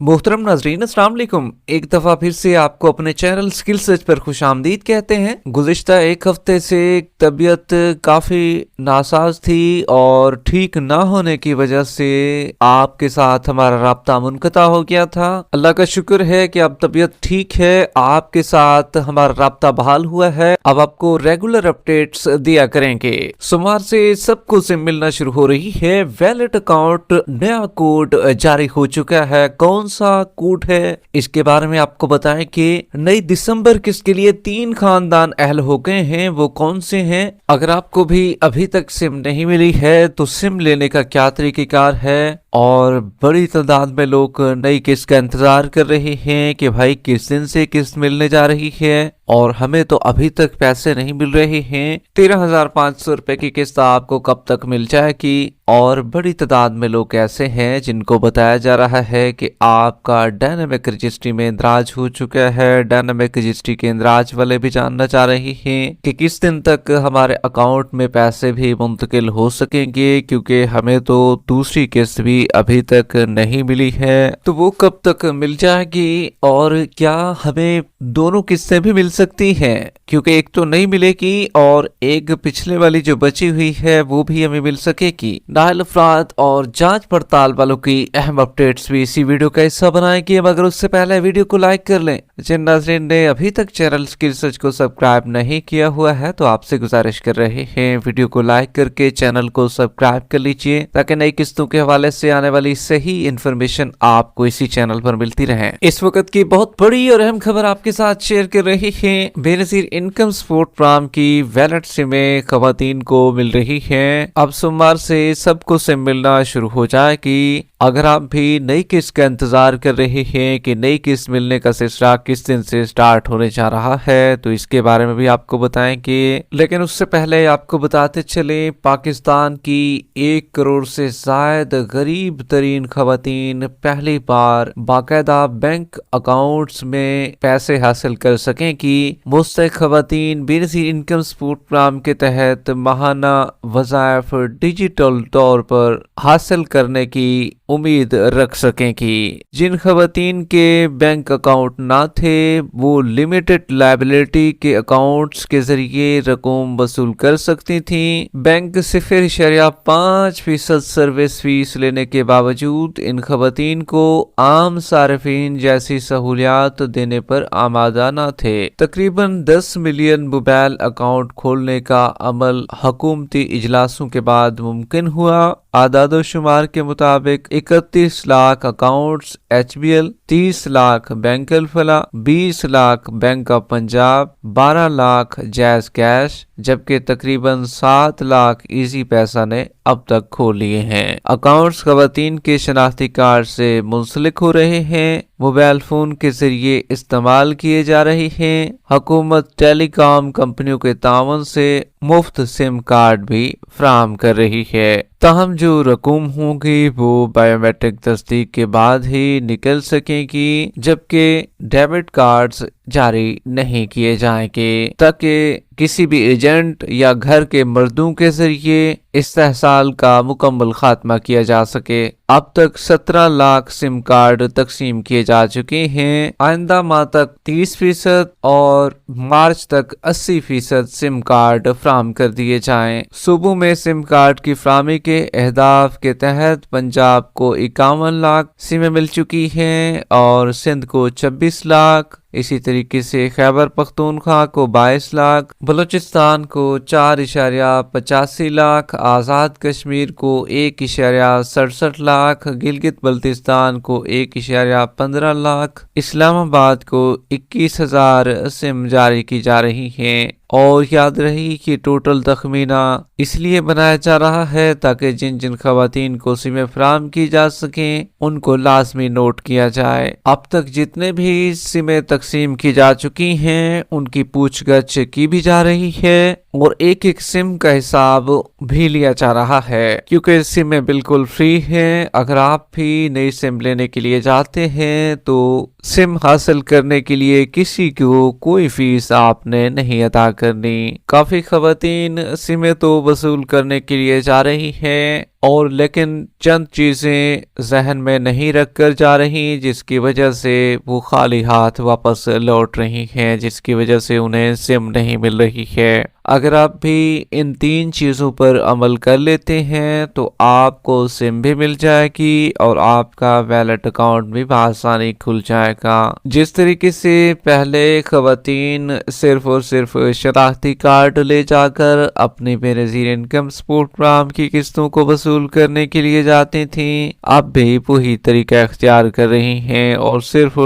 मोहतरम नाजरीन अस्सलाम वालेकुम। एक दफा फिर से आपको अपने चैनल स्किल सर्च पर खुश आमदीद कहते हैं। गुज़िश्ता एक हफ्ते से तबीयत काफी नासाज थी और ठीक ना होने की वजह से आपके साथ हमारा राब्ता मुनक़ता हो गया था। अल्लाह का शुक्र है कि अब तबीयत ठीक है, आपके साथ हमारा राब्ता बहाल हुआ है। अब आपको रेगुलर अपडेट्स दिया करेंगे। सोमवार से सबको सिम मिलना शुरू हो रही है। वैलेट अकाउंट नया कोड जारी हो चुका है। कौन सा कोड है इसके बारे में आपको बताएं कि नई दिसंबर किसके लिए 3 खानदान अहल हो गए हैं, वो कौन से हैं। अगर आपको भी अभी तक सिम नहीं मिली है तो सिम लेने का क्या तरीकेकार है, और बड़ी तादाद में लोग नई किस्त का इंतजार कर रहे हैं कि भाई किस दिन से किस्त मिलने जा रही है, और हमें तो अभी तक पैसे नहीं मिल रहे हैं। 13,500 रुपए की किस्त आपको कब तक मिल जाएगी। और बड़ी तादाद में लोग ऐसे हैं जिनको बताया जा रहा है कि आपका डायनामिक रजिस्ट्री में इंदराज हो चुका है। डायनामिक रजिस्ट्री के इंदराज वाले भी जानना चाह रहे हैं कि किस दिन तक हमारे अकाउंट में पैसे भी मुंतकिल हो सकेंगे, क्योंकि हमें तो दूसरी किस्त भी अभी तक नहीं मिली है। तो वो कब तक मिल जाएगी, और क्या हमें दोनों किस्तें भी मिल सकती हैं, क्योंकि एक तो नहीं मिलेगी और एक पिछले वाली जो बची हुई है वो भी हमें मिल सकेगी। नाअहल अफराद और जांच पड़ताल वालों की अहम अपडेट्स भी इसी वीडियो का हिस्सा बनाएंगे, मगर उससे पहले वीडियो को लाइक कर लें। जिन नाज़रीन ने अभी तक चैनल स्किल सर्च को सब्सक्राइब नहीं किया हुआ है तो आपसे गुजारिश कर रहे हैं वीडियो को लाइक करके चैनल को सब्सक्राइब कर लीजिए, ताकि नई किस्तों के हवाले से आने वाली सही इन्फॉर्मेशन आपको इसी चैनल पर मिलती रहे। इस वक्त की बहुत बड़ी और अहम खबर आपके साथ शेयर कर रहे हैं। बेनजीर इनकम सपोर्ट प्रोग्राम की वैलेट सिमें खवातीन को मिल रही है। अब सोमवार से सबको सिम मिलना शुरू हो जाएगी। अगर आप भी नई किस्त का इंतजार कर रहे हैं कि नई किस्त मिलने का सिलसिला किस दिन से स्टार्ट होने जा रहा है, तो इसके बारे में भी आपको बताएंगे। लेकिन उससे पहले आपको बताते चले, पाकिस्तान की 1 करोड़ से ज्यादा गरीब तरीन खवातीन पहली बार बाकायदा बैंक अकाउंट्स में पैसे हासिल कर सकें कि मुस्तहिक खवातीन बेनजीर इनकम सपोर्ट प्रोग्राम के तहत माहाना वज़ाइफ डिजिटल तौर पर हासिल करने की उम्मीद रख सकें कि जिन खवातीन के बैंक अकाउंट ना थे वो लिमिटेड लायबिलिटी के अकाउंट्स के जरिए रकम वसूल कर सकती थी। बैंक 0.5% सर्विस फीस लेने के बावजूद इन खवातीन को आम सार्फिन जैसी सहूलियात देने पर आमादा न थे। तकरीबन 10 मिलियन मोबाइल अकाउंट खोलने का अमल हुकूमती इजलासों के बाद मुमकिन हुआ। आदादो शुमार के मुताबिक 31 lakh accounts HBL, 30 lakh bank Alfalah, 20 lakh bank of Punjab, 12 lakh JazzCash, जबकि तकरीबन 7 लाख इजी पैसा ने अब तक खोल लिए हैं। अकाउंट्स खवातीन के शनाख्ती कार्ड से मुंसलिक हो रहे हैं, मोबाइल फोन के जरिए इस्तेमाल किए जा रहे हैं। हुकूमत टेलीकॉम कंपनियों के तावन से मुफ्त सिम कार्ड भी फराहम कर रही है। ताहम जो रकूम होंगी वो बायोमेट्रिक तस्दीक के बाद ही निकल सकेगी, जबकि डेबिट कार्ड्स जारी नहीं किए जाएंगे, ताकि किसी भी एजेंट या घर के मर्दों के जरिए इस्तेहसाल का मुकम्मल खात्मा किया जा सके। अब तक 17 लाख सिम कार्ड तकसीम किए जा चुके हैं। आइंदा माह तक 30% और मार्च तक 80% सिम कार्ड फराहम कर दिए जाएं। सूबों में सिम कार्ड की फराहमी के अहदाफ के तहत पंजाब को 51 लाख सिमें मिल चुकी हैं और सिंध को 26 लाख, इसी तरीके से खैबर पख्तूनख्वा को 22 लाख, बलूचिस्तान को 4.85 लाख, आज़ाद कश्मीर को 1.67 लाख, गिलगित बल्तिस्तान को 1.15 लाख, इस्लामाबाद को 21,000 सिम जारी की जा रही हैं। और याद रही कि टोटल तखमीना इसलिए बनाया जा रहा है ताकि जिन जिन खवातीन को सिमें फराहम की जा सकें उनको लाजमी नोट किया जाए। अब तक जितने भी सिमें तकसीम की जा चुकी हैं उनकी पूछगछ की भी जा रही है और एक एक सिम का हिसाब भी लिया जा रहा है, क्योंकि सिमें बिल्कुल फ्री हैं। अगर आप भी नई सिम लेने के लिए जाते हैं तो सिम हासिल करने के लिए किसी को कोई फीस आपने नहीं अदा کرنی۔ کافی خواتین سمیں تو وصول کرنے کے لیے جا رہی ہیں اور لیکن چند چیزیں ذہن میں نہیں رکھ کر جا رہی، جس کی وجہ سے وہ خالی ہاتھ واپس لوٹ رہی ہیں، جس کی وجہ سے انہیں سم نہیں مل رہی ہے۔ اگر آپ بھی ان 3 چیزوں پر عمل کر لیتے ہیں تو آپ کو سم بھی مل جائے گی اور آپ کا ویلٹ اکاؤنٹ بھی بآسانی کھل جائے گا۔ جس طریقے سے پہلے خواتین صرف اور صرف شناختی کارڈ لے جا کر اپنی بے نظیر انکم سپورٹ پروگرام کی قسطوں کو وصول کرنے کے لیے جاتی تھیں، اب بھی وہی طریقہ اختیار کر رہی ہیں اور صرف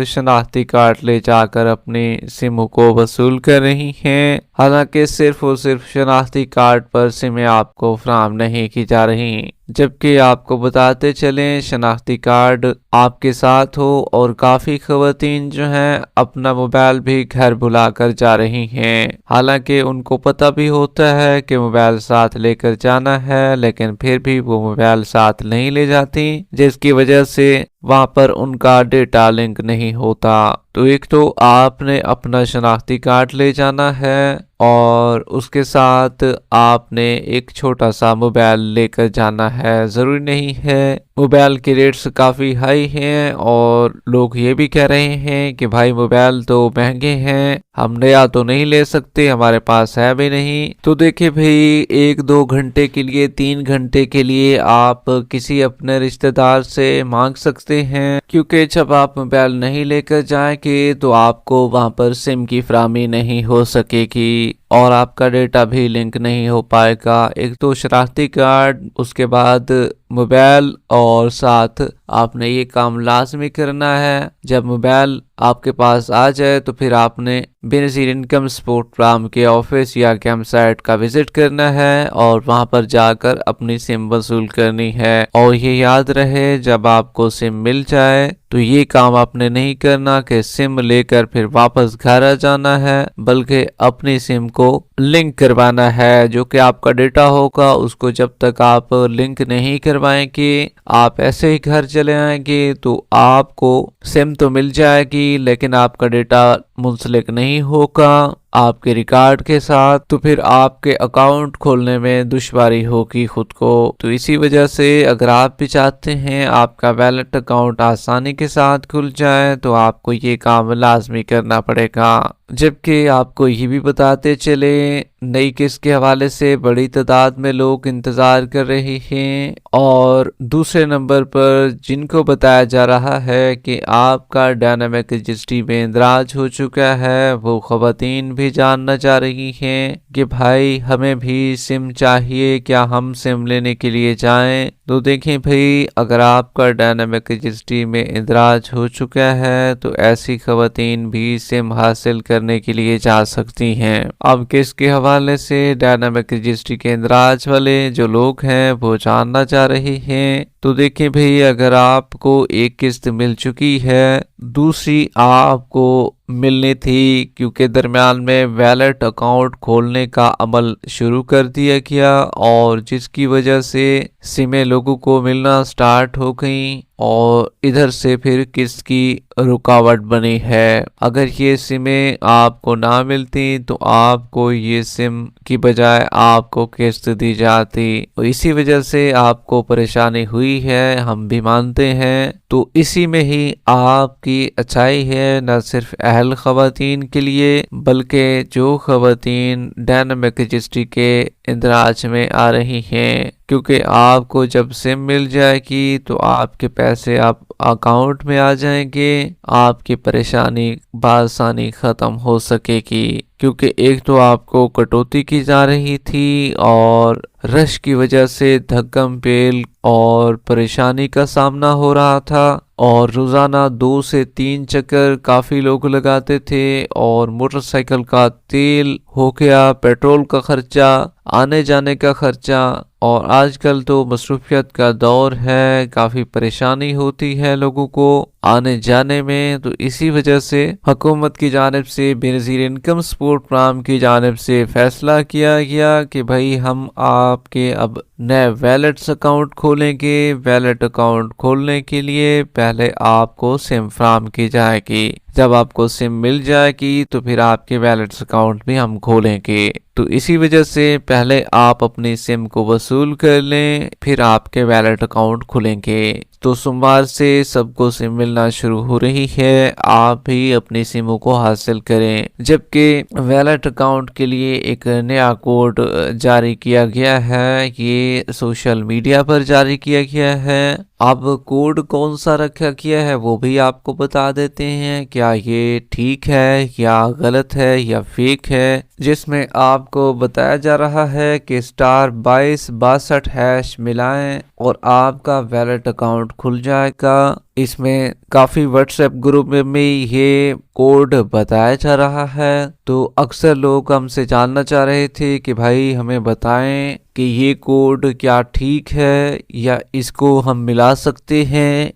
شناختی کارڈ لے جا کر اپنی سموں کو وصول کر رہی ہیں۔ حالانکہ صرف اور صرف شناختی کارڈ پر سمیں آپ کو فراہم نہیں کی جا رہی، جبکہ آپ کو بتاتے چلیں شناختی کارڈ آپ کے ساتھ ہو اور کافی خواتین جو ہیں اپنا موبائل بھی گھر بلا کر جا رہی ہیں، حالانکہ ان کو پتہ بھی ہوتا ہے کہ موبائل ساتھ لے کر جانا ہے، لیکن پھر بھی وہ موبائل ساتھ نہیں لے جاتی، جس کی وجہ سے وہاں پر ان کا ڈیٹا لنک نہیں ہوتا۔ تو ایک تو آپ نے اپنا شناختی کارڈ لے جانا ہے اور اس کے ساتھ آپ نے ایک چھوٹا سا موبائل لے کر جانا ہے۔ ضروری نہیں ہے، موبائل کے ریٹس کافی ہائی ہیں اور لوگ یہ بھی کہہ رہے ہیں کہ بھائی موبائل تو مہنگے ہیں، ہم نیا تو نہیں لے سکتے، ہمارے پاس ہے بھی نہیں۔ تو دیکھیں بھائی 1-2 گھنٹے کے لیے 3 گھنٹے کے لیے آپ کسی اپنے رشتہ دار سے مانگ سکتے ہیں، کیونکہ جب آپ موبائل نہیں لے کر جائیں گے تو آپ کو وہاں پر سم کی فراہمی نہیں ہو سکے گی اور آپ کا ڈیٹا بھی لنک نہیں ہو پائے گا۔ ایک تو شناختی کارڈ، اس کے بعد موبائل، اور ساتھ آپ نے یہ کام لازمی کرنا ہے جب موبائل آپ کے پاس آ جائے تو پھر آپ نے بے نظیر انکم سپورٹ پروگرام کے آفس یا کیمپ سائٹ کا وزٹ کرنا ہے اور وہاں پر جا کر اپنی سم وصول کرنی ہے۔ اور یہ یاد رہے جب آپ کو سم مل جائے تو یہ کام آپ نے نہیں کرنا کہ سم لے کر پھر واپس گھر آ جانا ہے، بلکہ اپنی سم کو لنک کروانا ہے۔ جو کہ آپ کا ڈیٹا ہوگا اس کو جب تک آپ لنک نہیں کروائیں گے، آپ ایسے ہی گھر چلے آئیں گے تو آپ کو سم تو مل جائے گی لیکن آپ کا ڈیٹا منسلک نہیں ہوگا آپ کے ریکارڈ کے ساتھ، تو پھر آپ کے اکاؤنٹ کھولنے میں دشواری ہوگی خود کو۔ تو اسی وجہ سے اگر آپ بھی چاہتے ہیں آپ کا ویلٹ اکاؤنٹ آسانی کے ساتھ کھل جائے تو آپ کو یہ کام لازمی کرنا پڑے گا۔ جبکہ آپ کو یہ بھی بتاتے چلے نئی قسط کے حوالے سے بڑی تعداد میں لوگ انتظار کر رہے ہیں، اور دوسرے نمبر پر جن کو بتایا جا رہا ہے کہ آپ کا ڈائنامک رجسٹری میں اندراج ہو چکا ہے، وہ خواتین بھی جاننا چاہ رہی ہیں کہ بھائی ہمیں بھی سم چاہیے، کیا ہم سم لینے کے لیے جائیں؟ تو دیکھیں بھائی اگر آپ کا ڈائنامک رجسٹری میں اندراج ہو چکا ہے تو ایسی خواتین بھی سم حاصل کرنے کے لیے جا سکتی ہیں۔ اب کس کے حوالے سے ڈائنامک رجسٹری کے اندراج والے جو لوگ ہیں وہ جاننا چاہ رہے ہیں، تو دیکھیں بھائی اگر آپ کو ایک قسط مل چکی ہے، دوسری آپ کو ملنی تھی، کیونکہ درمیان میں ویلٹ اکاؤنٹ کھولنے کا عمل شروع کر دیا گیا اور جس کی وجہ سے سمیں لوگوں کو ملنا سٹارٹ ہو گئیں اور ادھر سے پھر قسط کی رکاوٹ بنی ہے۔ اگر یہ سمیں آپ کو نہ ملتی تو آپ کو یہ سم کی بجائے آپ کو قسط دی جاتی، اور اسی وجہ سے آپ کو پریشانی ہوئی ہے، ہم بھی مانتے ہیں۔ تو اسی میں ہی آپ کی اچھائی ہے، نہ صرف اہل خواتین کے لیے بلکہ جو خواتین ڈائنامک رجسٹری کے اندراج میں آ رہی ہیں، کیونکہ آپ کو جب سم مل جائے گی تو آپ کے پیسے آپ اکاؤنٹ میں آ جائیں گے، آپ کی پریشانی بآسانی ختم ہو سکے گی، کیونکہ ایک تو آپ کو کٹوتی کی جا رہی تھی اور رش کی وجہ سے دھکم پیل اور پریشانی کا سامنا ہو رہا تھا، اور روزانہ 2 سے 3 چکر کافی لوگ لگاتے تھے، اور موٹر سائیکل کا تیل ہو گیا، پیٹرول کا خرچہ، آنے جانے کا خرچہ، اور آج کل تو مصروفیت کا دور ہے، کافی پریشانی ہوتی ہے لوگوں کو آنے جانے میں۔ تو اسی وجہ سے حکومت کی جانب سے بے نظیر انکم سپورٹ پروگرام کی جانب سے فیصلہ کیا گیا کہ بھائی ہم آپ کے اب نئے ویلٹس اکاؤنٹ کھولیں گے۔ ویلٹ اکاؤنٹ کھولنے کے لیے پہلے آپ کو سم فراہم کی جائے گی، जब आपको सिम मिल जाएगी तो फिर आपके वैलेट अकाउंट भी हम खोलेंगे। तो इसी वजह से पहले आप अपनी सिम को वसूल कर लें, फिर आपके वैलेट अकाउंट खुलेंगे। तो सोमवार से सबको सिम मिलना शुरू हो रही है, आप भी अपनी सिमों को हासिल करें। जबकि वैलेट अकाउंट के लिए एक नया कोड जारी किया गया है, ये सोशल मीडिया पर जारी किया गया है। अब कोड कौन सा रखा गया है वो भी आपको बता देते हैं, क्या ये ठीक है या गलत है या फेक है। जिसमें आपको बताया जा रहा है कि *2262# मिलाएं और आपका वैलेट अकाउंट खुल जाएगा। इसमें काफी व्हाट्सएप ग्रुप में भी ये कोड बताया जा रहा है। तो अक्सर लोग हमसे जानना चाह रहे थे कि भाई हमें बताएं कि ये कोड क्या ठीक है या इसको हम मिला सकते हैं